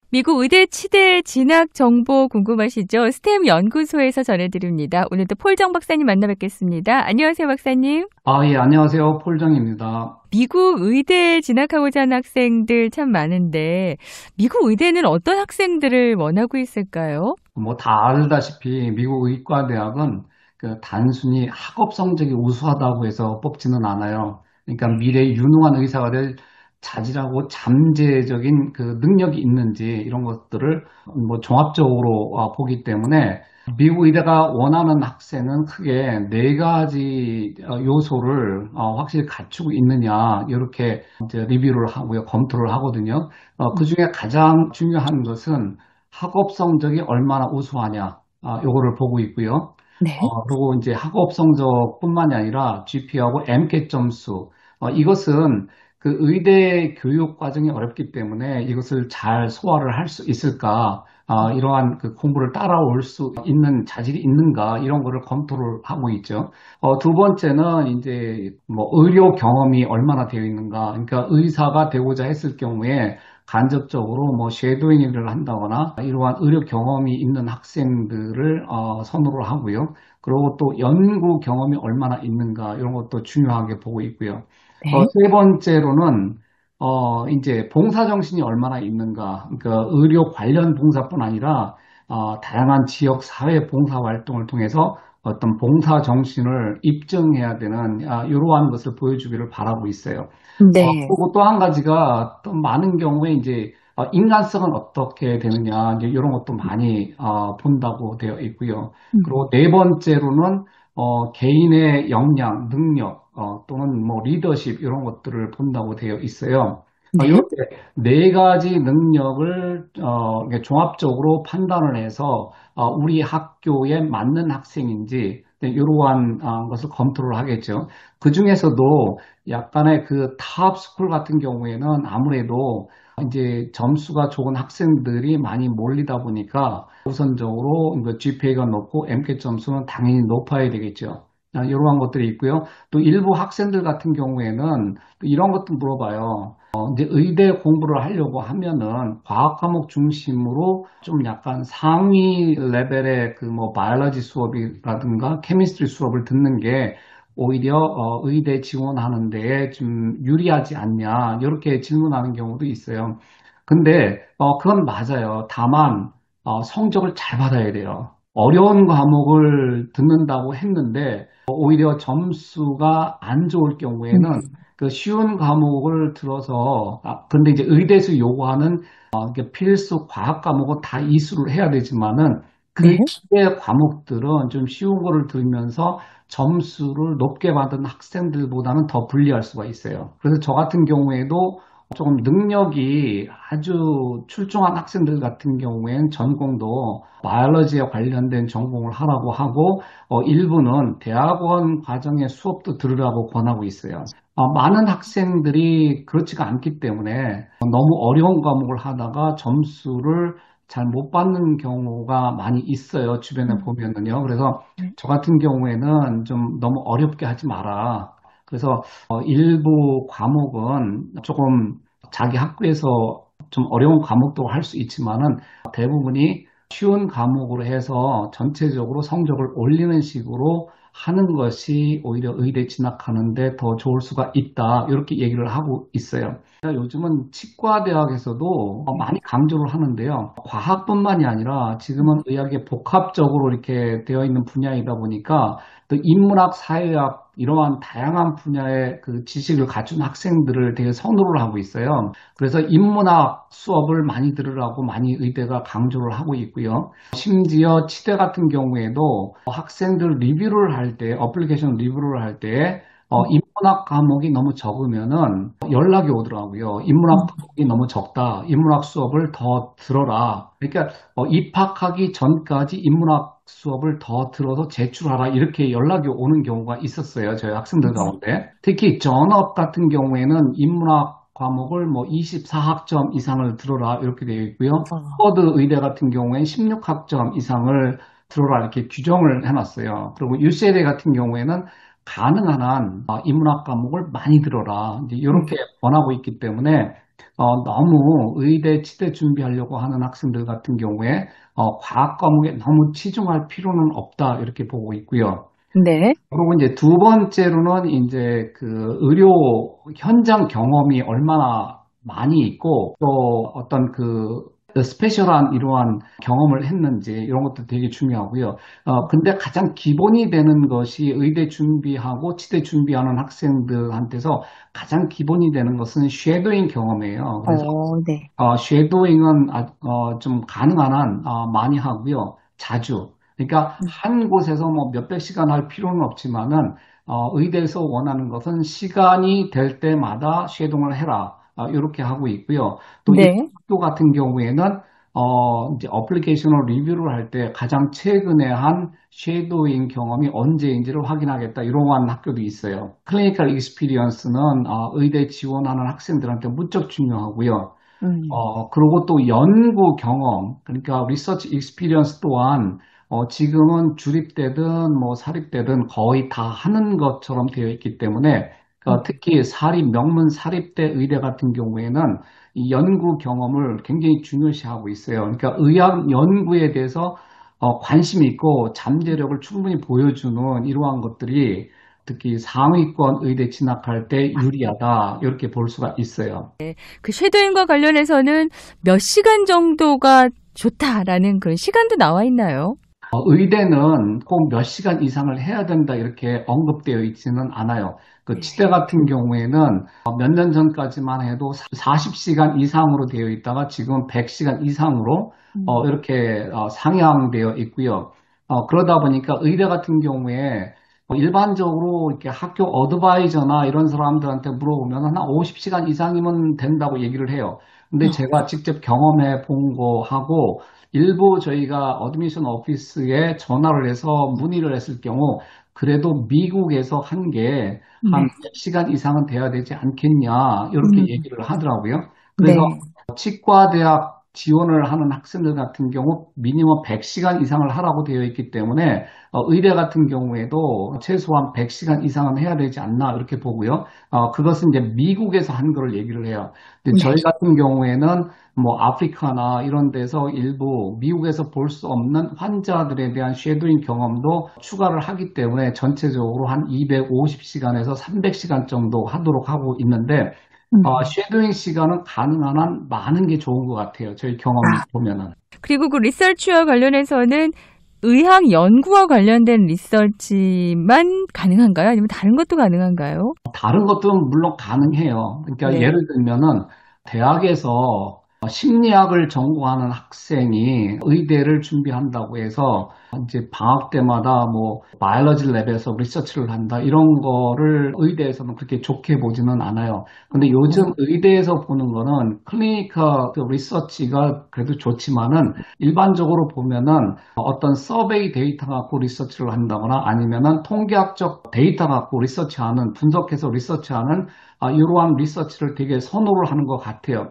미국 의대 치대 진학 정보 궁금하시죠? 스템 연구소에서 전해드립니다. 오늘도 폴정 박사님 만나 뵙겠습니다. 안녕하세요, 박사님. 예, 안녕하세요. 폴정입니다. 미국 의대에 진학하고자 하는 학생들 참 많은데 미국 의대는 어떤 학생들을 원하고 있을까요? 뭐 다 알다시피 미국 의과대학은 그 단순히 학업 성적이 우수하다고 해서 뽑지는 않아요. 그러니까 미래 유능한 의사가 될 자질하고 잠재적인 그 능력이 있는지 이런 것들을 뭐 종합적으로 보기 때문에 미국 의대가 원하는 학생은 크게 네 가지 요소를 확실히 갖추고 있느냐 이렇게 이제 리뷰를 하고요, 검토를 하거든요. 그중에 가장 중요한 것은 학업 성적이 얼마나 우수하냐, 요거를 보고 있고요. 네. 그리고 이제 학업 성적뿐만이 아니라 GPA하고 MCAT 점수, 이것은 그 의대 교육 과정이 어렵기 때문에 이것을 잘 소화를 할 수 있을까, 이러한 그 공부를 따라올 수 있는 자질이 있는가, 이런 거를 검토를 하고 있죠. 두 번째는 이제 뭐 의료 경험이 얼마나 되어 있는가, 그러니까 의사가 되고자 했을 경우에 간접적으로 뭐 쉐도잉 일을 한다거나 이러한 의료 경험이 있는 학생들을 선호를 하고요. 그리고 또 연구 경험이 얼마나 있는가 이런 것도 중요하게 보고 있고요. 네. 세 번째로는 이제 봉사 정신이 얼마나 있는가. 그러니까 의료 관련 봉사뿐 아니라 다양한 지역 사회 봉사 활동을 통해서 어떤 봉사 정신을 입증해야 되는 이러한 것을 보여주기를 바라고 있어요. 네. 그리고 또 한 가지가 또 많은 경우에 이제 인간성은 어떻게 되느냐 이제 이런 것도 많이 본다고 되어 있고요. 음. 그리고 네 번째로는 개인의 역량, 능력 또는 뭐 리더십 이런 것들을 본다고 되어 있어요. 네. 이렇게 네 가지 능력을 이렇게 종합적으로 판단을 해서 우리 학교에 맞는 학생인지 이러한 것을 검토를 하겠죠. 그 중에서도 약간의 그 탑 스쿨 같은 경우에는 아무래도 이제 점수가 좋은 학생들이 많이 몰리다 보니까 우선적으로 GPA가 높고 MCAT 점수는 당연히 높아야 되겠죠. 이러한 것들이 있고요. 또 일부 학생들 같은 경우에는 또 이런 것도 물어봐요. 이제 의대 공부를 하려고 하면은 과학 과목 중심으로 좀 약간 상위 레벨의 그 뭐 바이올로지 수업이라든가 케미스트리 수업을 듣는 게 오히려 의대 지원하는 데에 좀 유리하지 않냐 이렇게 질문하는 경우도 있어요. 근데 그건 맞아요. 다만 성적을 잘 받아야 돼요. 어려운 과목을 듣는다고 했는데 오히려 점수가 안 좋을 경우에는 음. 그 쉬운 과목을 들어서 근데 이제 의대에서 요구하는 이게 필수 과학 과목은 다 이수를 해야 되지만은 그 네. 이외의 과목들은 좀 쉬운 거를 들으면서 점수를 높게 받은 학생들보다는 더 불리할 수가 있어요. 그래서 저 같은 경우에도 조금 능력이 아주 출중한 학생들 같은 경우엔 전공도 바이올로지에 관련된 전공을 하라고 하고 일부는 대학원 과정의 수업도 들으라고 권하고 있어요. 많은 학생들이 그렇지가 않기 때문에 너무 어려운 과목을 하다가 점수를 잘 못 받는 경우가 많이 있어요. 주변에 음. 보면은요. 그래서 네. 저 같은 경우에는 좀 너무 어렵게 하지 마라. 그래서 일부 과목은 조금 자기 학교에서 좀 어려운 과목도 할 수 있지만은 대부분이 쉬운 과목으로 해서 전체적으로 성적을 올리는 식으로 하는 것이 오히려 의대 진학하는데 더 좋을 수가 있다. 이렇게 얘기를 하고 있어요. 요즘은 치과대학에서도 많이 강조를 하는데요. 과학뿐만이 아니라 지금은 의학이 복합적으로 이렇게 되어 있는 분야이다 보니까 또 인문학, 사회학 이러한 다양한 분야의 그 지식을 갖춘 학생들을 되게 선호를 하고 있어요. 그래서 인문학 수업을 많이 들으라고 많이 의대가 강조를 하고 있고요. 심지어 치대 같은 경우에도 학생들 리뷰를 할 때, 어플리케이션 리뷰를 할 때, 인문학 과목이 너무 적으면은 연락이 오더라고요. 인문학 과목이 너무 적다. 인문학 수업을 더 들어라. 그러니까 입학하기 전까지 인문학 수업을 더 들어서 제출하라. 이렇게 연락이 오는 경우가 있었어요. 저희 학생들 네. 가운데. 특히 전업 같은 경우에는 인문학 과목을 뭐 24학점 이상을 들어라. 이렇게 되어 있고요. 어. 하버드 의대 같은 경우에는 16학점 이상을 들어라. 이렇게 규정을 해놨어요. 그리고 UCLA 같은 경우에는 가능한 한 인문학 과목을 많이 들어라. 이제 이렇게 음. 권하고 있기 때문에 너무 의대, 치대 준비하려고 하는 학생들 같은 경우에 과학 과목에 너무 치중할 필요는 없다 이렇게 보고 있고요. 네. 그리고 이제 두 번째로는 이제 그 의료 현장 경험이 얼마나 많이 있고 또 어떤 그 스페셜한 이러한 경험을 했는지 이런 것도 되게 중요하고요. 근데 가장 기본이 되는 것이 의대 준비하고 치대 준비하는 학생들한테서 가장 기본이 되는 것은 쉐도잉 경험이에요. 그래서 네. 쉐도잉은 좀 가능한 한 많이 하고요. 자주. 그러니까 한 곳에서 뭐 몇백 시간 할 필요는 없지만은 의대에서 원하는 것은 시간이 될 때마다 쉐도잉을 해라. 이렇게 하고 있고요. 또 이 네. 학교 같은 경우에는 이제 어플리케이션을 리뷰를 할 때 가장 최근에 한 쉐도잉 경험이 언제인지를 확인하겠다. 이러한 학교도 있어요. 클리니컬 익스피리언스는 의대 지원하는 학생들한테 무척 중요하고요. 음. 그리고 또 연구 경험, 그러니까 리서치 익스피리언스 또한 지금은 주립되든 뭐 사립되든 거의 다 하는 것처럼 되어 있기 때문에 특히 명문 사립대 의대 같은 경우에는 이 연구 경험을 굉장히 중요시하고 있어요. 그러니까 의학 연구에 대해서 관심 있고 잠재력을 충분히 보여주는 이러한 것들이 특히 상위권 의대 진학할 때 유리하다 이렇게 볼 수가 있어요. 그 쉐도잉과 관련해서는 몇 시간 정도가 좋다라는 그런 시간도 나와 있나요? 의대는 꼭 몇 시간 이상을 해야 된다 이렇게 언급되어 있지는 않아요. 그 치대 같은 경우에는 몇 년 전까지만 해도 40시간 이상으로 되어 있다가 지금 100시간 이상으로 이렇게 상향되어 있고요. 그러다 보니까 의대 같은 경우에 일반적으로 이렇게 학교 어드바이저나 이런 사람들한테 물어보면 한 50시간 이상이면 된다고 얘기를 해요. 근데 제가 직접 경험해 본 거하고 일부 저희가 어드미션 오피스에 전화를 해서 문의를 했을 경우 그래도 미국에서 한 게 한 네. 100시간 이상은 돼야 되지 않겠냐 이렇게 음. 얘기를 하더라고요. 그래서 네. 치과대학 지원을 하는 학생들 같은 경우 미니멈 100시간 이상을 하라고 되어 있기 때문에 의대 같은 경우에도 최소한 100시간 이상은 해야 되지 않나 이렇게 보고요. 그것은 이제 미국에서 한 거를 얘기를 해요. 근데 네. 저희 같은 경우에는 뭐 아프리카나 이런 데서 일부 미국에서 볼 수 없는 환자들에 대한 쉐도잉 경험도 추가를 하기 때문에 전체적으로 한 250시간에서 300시간 정도 하도록 하고 있는데 쉐도잉 시간은 가능한 한 많은 게 좋은 것 같아요. 저희 경험이 보면은. 그리고 그 리서치와 관련해서는 의학 연구와 관련된 리서치만 가능한가요? 아니면 다른 것도 가능한가요? 다른 것도 물론 가능해요. 그러니까 네. 예를 들면은 대학에서 심리학을 전공하는 학생이 의대를 준비한다고 해서 이제 방학 때마다 뭐 바이올로지 랩에서 리서치를 한다 이런 거를 의대에서는 그렇게 좋게 보지는 않아요. 근데 요즘 의대에서 보는 거는 클리니컬 리서치가 그래도 좋지만은 일반적으로 보면은 어떤 서베이 데이터 갖고 리서치를 한다거나 아니면은 통계학적 데이터 갖고 리서치하는 분석해서 리서치하는 이러한 리서치를 되게 선호를 하는 것 같아요.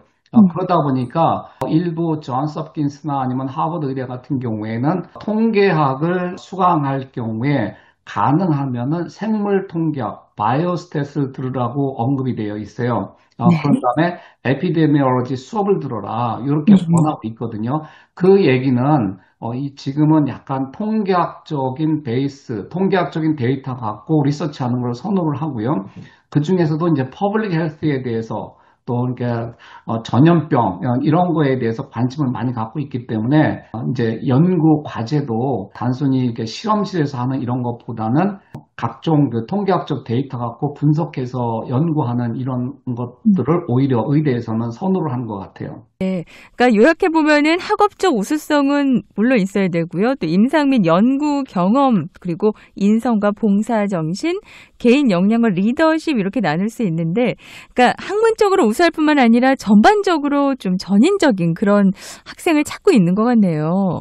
그러다 보니까 일부 존스 홉킨스나 아니면 하버드 의대 같은 경우에는 통계학을 수강할 경우에 가능하면은 생물 통계학, 바이오스탯을 들으라고 언급이 되어 있어요. 네. 그런 다음에 에피데미올로지 수업을 들어라 이렇게 권하고 있거든요. 그 얘기는 지금은 약간 통계학적인 베이스, 통계학적인 데이터 갖고 리서치하는 걸 선호를 하고요. 그 중에서도 이제 퍼블릭 헬스에 대해서 또 이렇게 전염병 이런 거에 대해서 관심을 많이 갖고 있기 때문에 이제 연구 과제도 단순히 이렇게 실험실에서 하는 이런 것보다는 각종 그 통계학적 데이터 갖고 분석해서 연구하는 이런 것들을 오히려 의대에서는 선호를 한 것 같아요. 그러니까 요약해 보면은 학업적 우수성은 물론 있어야 되고요. 또 임상 및 연구 경험 그리고 인성과 봉사 정신, 개인 역량과 리더십 이렇게 나눌 수 있는데, 그러니까 학문적으로 우수할 뿐만 아니라 전반적으로 좀 전인적인 그런 학생을 찾고 있는 것 같네요.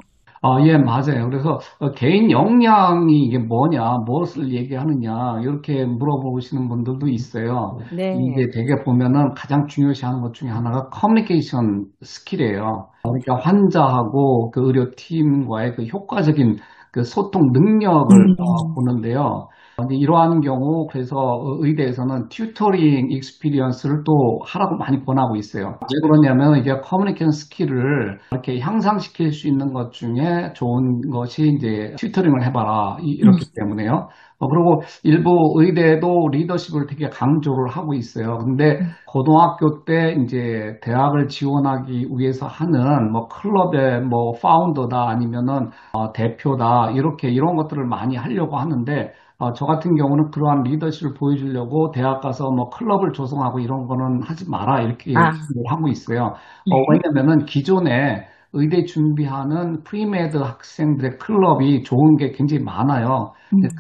예, 맞아요. 그래서 개인 역량이 이게 뭐냐, 무엇을 얘기하느냐, 이렇게 물어보시는 분들도 있어요. 네. 이게 되게 보면은 가장 중요시하는 것 중에 하나가 커뮤니케이션 스킬이에요. 그러니까 환자하고 그 의료팀과의 그 효과적인 그 소통 능력을 음. 보는데요. 이제 이러한 경우 그래서 의대에서는 튜터링 익스피리언스를 또 하라고 많이 권하고 있어요. 왜 그러냐면 이게 커뮤니케이션 스킬을 이렇게 향상시킬 수 있는 것 중에 좋은 것이 이제 튜터링을 해봐라 이렇기 때문에요. 그리고 일부 의대도 리더십을 되게 강조를 하고 있어요. 근데 고등학교 때 이제 대학을 지원하기 위해서 하는 뭐 클럽의 뭐 파운더다 아니면은 대표다 이렇게 이런 것들을 많이 하려고 하는데 저 같은 경우는 그러한 리더십을 보여주려고 대학 가서 뭐 클럽을 조성하고 이런 거는 하지 마라 이렇게 아, 얘기를 하고 있어요. 네. 왜냐면은 기존에 의대 준비하는 프리메드 학생들의 클럽이 좋은 게 굉장히 많아요.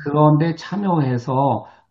그런데 참여해서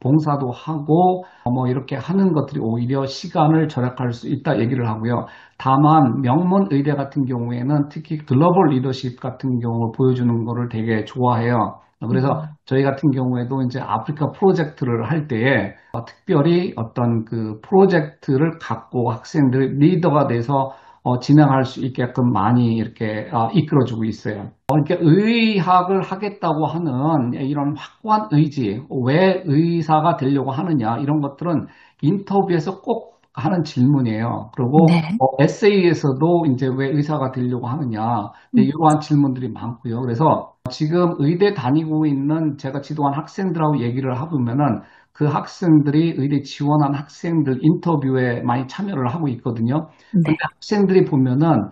봉사도 하고 뭐 이렇게 하는 것들이 오히려 시간을 절약할 수 있다 얘기를 하고요. 다만 명문 의대 같은 경우에는 특히 글로벌 리더십 같은 경우를 보여주는 거를 되게 좋아해요. 그래서 저희 같은 경우에도 이제 아프리카 프로젝트를 할 때에 특별히 어떤 그 프로젝트를 갖고 학생들 리더가 돼서 진행할 수 있게끔 많이 이렇게 이끌어주고 있어요. 이렇게 의학을 하겠다고 하는 이런 확고한 의지, 왜 의사가 되려고 하느냐 이런 것들은 인터뷰에서 꼭 하는 질문이에요. 그리고 네. 에세이에서도 이제 왜 의사가 되려고 하느냐 이러한 질문들이 많고요. 그래서 지금 의대 다니고 있는 제가 지도한 학생들하고 얘기를 해보면은 그 학생들이 의대 지원한 학생들 인터뷰에 많이 참여를 하고 있거든요. 근데 네. 학생들이 보면은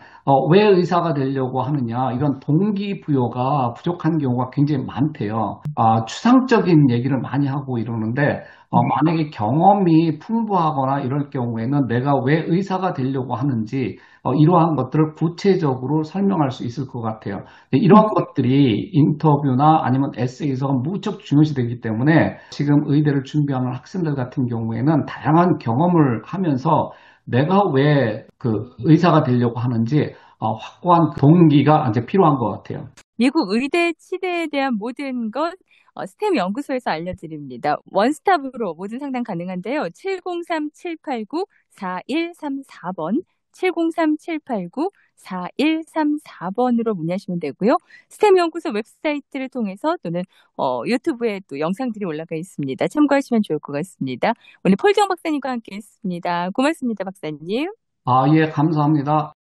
왜 의사가 되려고 하느냐 이런 동기부여가 부족한 경우가 굉장히 많대요. 추상적인 얘기를 많이 하고 이러는데 만약에 경험이 풍부하거나 이럴 경우에는 내가 왜 의사가 되려고 하는지 이러한 것들을 구체적으로 설명할 수 있을 것 같아요. 이러한 것들이 인터뷰나 아니면 에세이에서 무척 중요시 되기 때문에 지금 의대를 준비하는 학생들 같은 경우에는 다양한 경험을 하면서 내가 왜 그 의사가 되려고 하는지 확고한 그 동기가 이제 필요한 것 같아요. 미국 의대 치대에 대한 모든 것 스템 연구소에서 알려드립니다. 원스톱으로 모든 상담 가능한데요. 703-789-4134번, 703-789-4134번으로 문의하시면 되고요. 스템 연구소 웹사이트를 통해서 또는 유튜브에 또 영상들이 올라가 있습니다. 참고하시면 좋을 것 같습니다. 오늘 폴정 박사님과 함께했습니다. 고맙습니다, 박사님. 예, 감사합니다.